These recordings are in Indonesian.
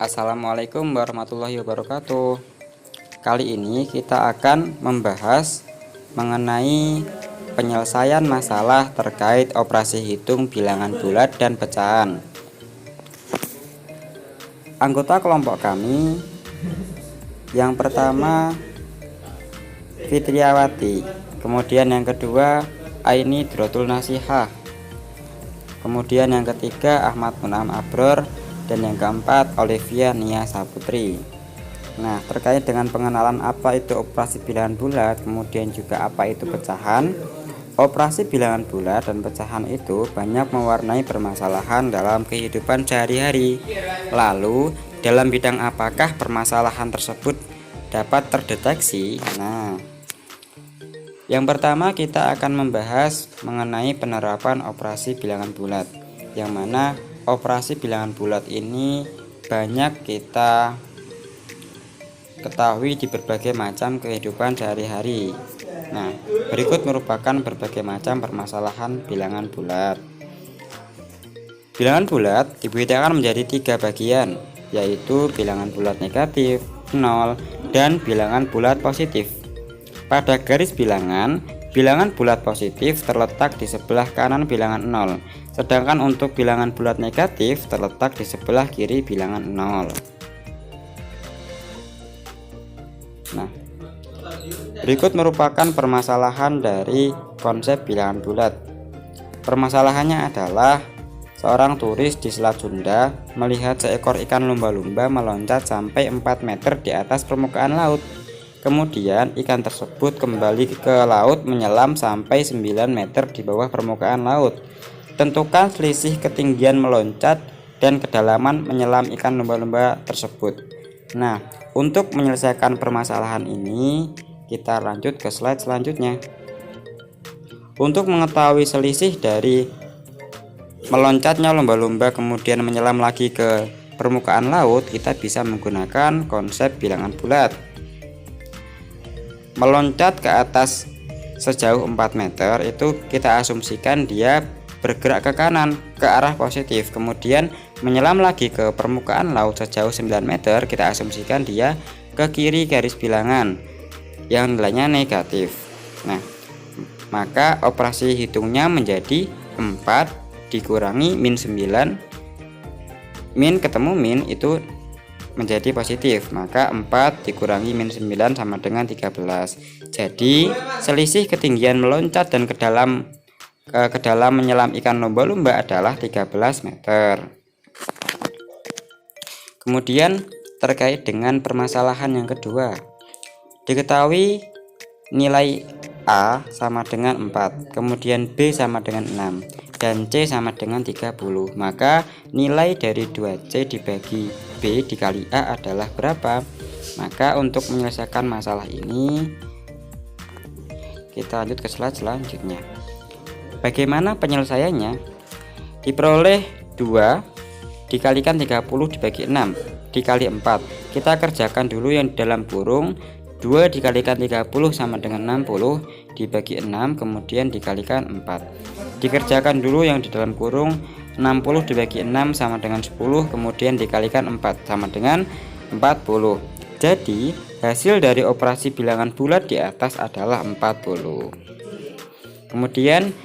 Assalamualaikum warahmatullahi wabarakatuh. Kali ini kita akan membahas mengenai penyelesaian masalah terkait operasi hitung bilangan bulat dan pecahan. Anggota kelompok kami yang pertama Fitriawati, kemudian yang kedua Aini Drotul Nasihah, kemudian yang ketiga Ahmad Munam Abror, dan yang keempat Olivia Nia Saputri. Nah, terkait dengan pengenalan apa itu operasi bilangan bulat, kemudian juga apa itu pecahan. Operasi bilangan bulat dan pecahan itu banyak mewarnai permasalahan dalam kehidupan sehari-hari. Lalu, dalam bidang apakah permasalahan tersebut dapat terdeteksi? Nah, yang pertama kita akan membahas mengenai penerapan operasi bilangan bulat, yang mana operasi bilangan bulat ini banyak kita ketahui di berbagai macam kehidupan sehari-hari. Nah, berikut merupakan berbagai macam permasalahan bilangan bulat. Bilangan bulat dibedakan menjadi 3 bagian, yaitu bilangan bulat negatif, 0, dan bilangan bulat positif. Pada garis bilangan, bilangan bulat positif terletak di sebelah kanan bilangan 0, sedangkan untuk bilangan bulat negatif terletak di sebelah kiri bilangan 0. Nah, berikut merupakan permasalahan dari konsep bilangan bulat. Permasalahannya adalah seorang turis di Selat Sunda melihat seekor ikan lumba-lumba meloncat sampai 4 meter di atas permukaan laut. Kemudian ikan tersebut kembali ke laut menyelam sampai 9 meter di bawah permukaan laut. Tentukan selisih ketinggian meloncat dan kedalaman menyelam ikan lumba-lumba tersebut. Nah, untuk menyelesaikan permasalahan ini, kita lanjut ke slide selanjutnya. Untuk mengetahui selisih dari meloncatnya lumba-lumba kemudian menyelam lagi ke permukaan laut, kita bisa menggunakan konsep bilangan bulat. Meloncat ke atas sejauh 4 meter itu kita asumsikan dia bergerak ke kanan ke arah positif, kemudian menyelam lagi ke permukaan laut sejauh 9 meter, kita asumsikan dia ke kiri garis bilangan yang nilainya negatif. Nah, maka operasi hitungnya menjadi 4 dikurangi min 9, min ketemu min itu menjadi positif, maka 4 dikurangi min 9 sama dengan 13. Jadi selisih ketinggian meloncat dan ke dalam menyelam ikan lumba-lumba adalah 13 meter. Kemudian terkait dengan permasalahan yang kedua, diketahui nilai A sama dengan 4, kemudian B sama dengan 6, dan C sama dengan 30. Maka nilai dari 2C dibagi B dikali A adalah berapa? Maka untuk menyelesaikan masalah ini, kita lanjut ke slide selanjutnya. Bagaimana penyelesaiannya? Diperoleh 2 dikalikan 30 dibagi 6 dikali 4. Kita kerjakan dulu yang di dalam kurung. 2 dikalikan 30 sama dengan 60 dibagi 6 kemudian dikalikan 4. Dikerjakan dulu yang di dalam kurung. 60 dibagi 6 sama dengan 10 kemudian dikalikan 4 sama dengan 40. Jadi hasil dari operasi bilangan bulat di atas adalah 40. Kemudian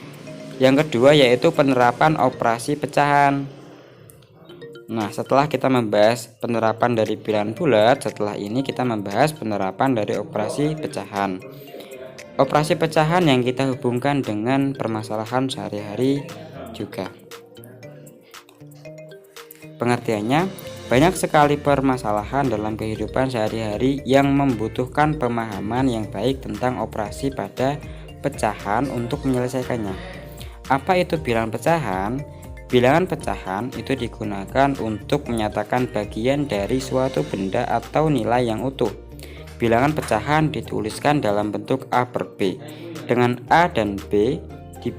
yang kedua yaitu penerapan operasi pecahan. Nah, setelah kita membahas penerapan dari bilangan bulat, setelah ini kita membahas penerapan dari operasi pecahan. Operasi pecahan yang kita hubungkan dengan permasalahan sehari-hari juga. Pengertiannya, banyak sekali permasalahan dalam kehidupan sehari-hari yang membutuhkan pemahaman yang baik tentang operasi pada pecahan untuk menyelesaikannya. Apa itu bilangan pecahan? Bilangan pecahan itu digunakan untuk menyatakan bagian dari suatu benda atau nilai yang utuh. Bilangan pecahan dituliskan dalam bentuk A per B, dengan A dan B di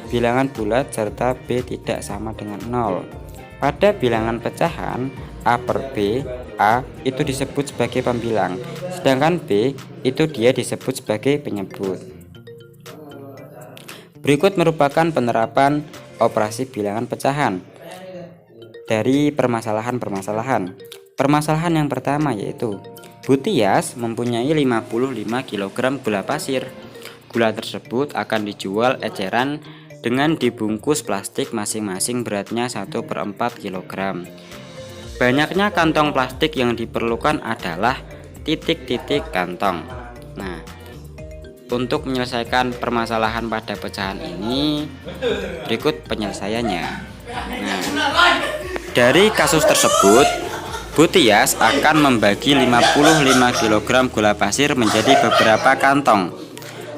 bilangan bulat serta B tidak sama dengan 0. Pada bilangan pecahan, A per B, A itu disebut sebagai pembilang, sedangkan B itu dia disebut sebagai penyebut. Berikut merupakan penerapan operasi bilangan pecahan dari permasalahan-permasalahan. Permasalahan yang pertama yaitu Bu Tias mempunyai 55 kg gula pasir. Gula tersebut akan dijual eceran dengan dibungkus plastik masing-masing beratnya 1/4 kg. Banyaknya kantong plastik yang diperlukan adalah titik-titik kantong. Nah, untuk menyelesaikan permasalahan pada pecahan ini, berikut penyelesaiannya. Nah, dari kasus tersebut, Bu Tias akan membagi 55 kg gula pasir menjadi beberapa kantong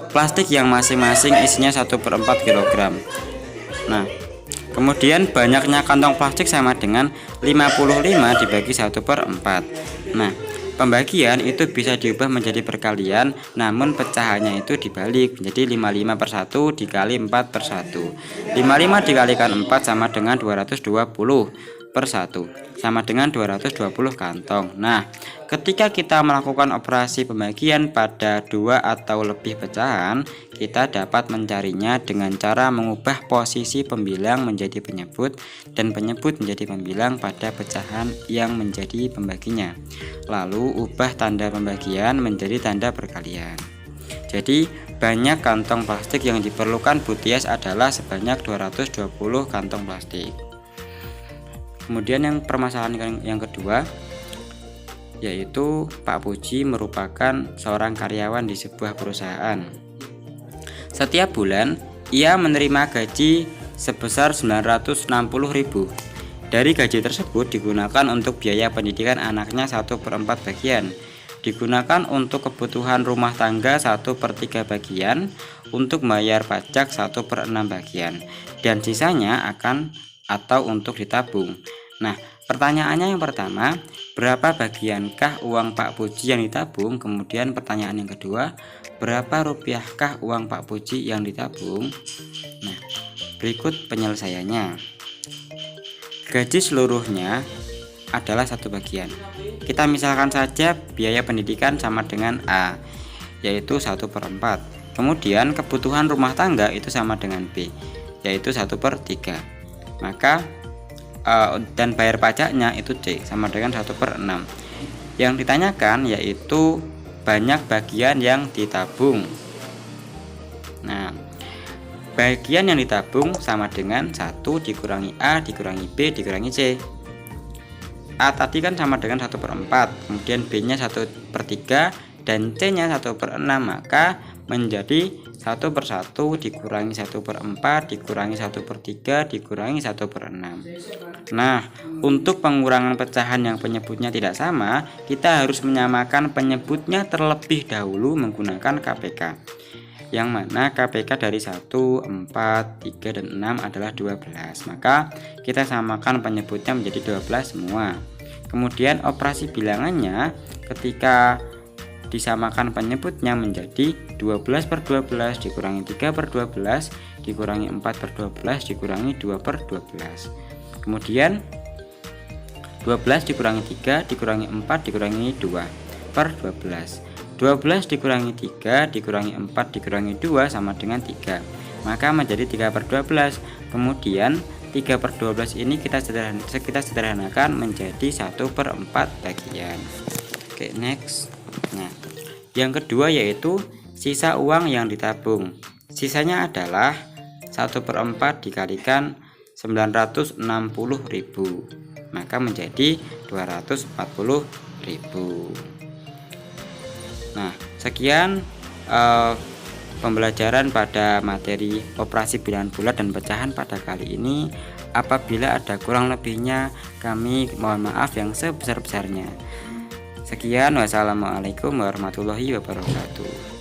plastik yang masing-masing isinya 1/4 kg. Nah, kemudian banyaknya kantong plastik sama dengan 55 dibagi 1/4. Nah, pembagian itu bisa diubah menjadi perkalian, namun pecahannya itu dibalik menjadi 55/1 dikali 4/1. 55 dikalikan 4 sama dengan 220/1 sama dengan 220 kantong. Nah, ketika kita melakukan operasi pembagian pada 2 atau lebih pecahan, kita dapat mencarinya dengan cara mengubah posisi pembilang menjadi penyebut dan penyebut menjadi pembilang pada pecahan yang menjadi pembaginya. Lalu ubah tanda pembagian menjadi tanda perkalian. Jadi banyak kantong plastik yang diperlukan Bu Tias adalah sebanyak 220 kantong plastik. Kemudian yang permasalahan yang kedua yaitu Pak Puji merupakan seorang karyawan di sebuah perusahaan. Setiap bulan ia menerima gaji sebesar 960.000. Dari gaji tersebut digunakan untuk biaya pendidikan anaknya 1/4 bagian, digunakan untuk kebutuhan rumah tangga 1/3 bagian, untuk bayar pajak 1/6 bagian, dan sisanya akan atau untuk ditabung. Nah, pertanyaannya yang pertama, berapa bagiankah uang Pak Puji yang ditabung? Kemudian pertanyaan yang kedua, berapa rupiahkah uang Pak Puji yang ditabung? Nah, berikut penyelesaiannya. Gaji seluruhnya adalah 1 bagian. Kita misalkan saja biaya pendidikan sama dengan A, yaitu 1/4. Kemudian kebutuhan rumah tangga itu sama dengan B, yaitu 1/3. Maka dan bayar pajaknya itu C, sama dengan 1/6. Yang ditanyakan yaitu banyak bagian yang ditabung. Nah, bagian yang ditabung sama dengan 1 dikurangi A dikurangi B dikurangi C. A tadi kan sama dengan 1/4, kemudian B nya 1/3 dan C nya 1/6, maka menjadi 1/1 dikurangi 1/4 dikurangi 1/3 dikurangi 1/6. Nah, untuk pengurangan pecahan yang penyebutnya tidak sama, kita harus menyamakan penyebutnya terlebih dahulu menggunakan KPK, yang mana KPK dari 1, 4, 3, dan 6 adalah 12. Maka kita samakan penyebutnya menjadi 12 semua. Kemudian operasi bilangannya ketika disamakan penyebutnya menjadi 12/12 dikurangi 3/12 dikurangi 4/12 dikurangi 2/12. Kemudian 12 dikurangi 3 dikurangi 4 dikurangi 2/12. 12 dikurangi 3 dikurangi 4 dikurangi 2 sama dengan 3, maka menjadi 3/12. Kemudian 3/12 ini kita sederhanakan menjadi 1/4 bagian. Oke, next. Nah, yang kedua yaitu sisa uang yang ditabung. Sisanya adalah 1/4 dikalikan 960.000, maka menjadi 240.000. Nah, sekian pembelajaran pada materi operasi bilangan bulat dan pecahan pada kali ini. Apabila ada kurang lebihnya, kami mohon maaf yang sebesar-besarnya. Sekian, wassalamualaikum warahmatullahi wabarakatuh.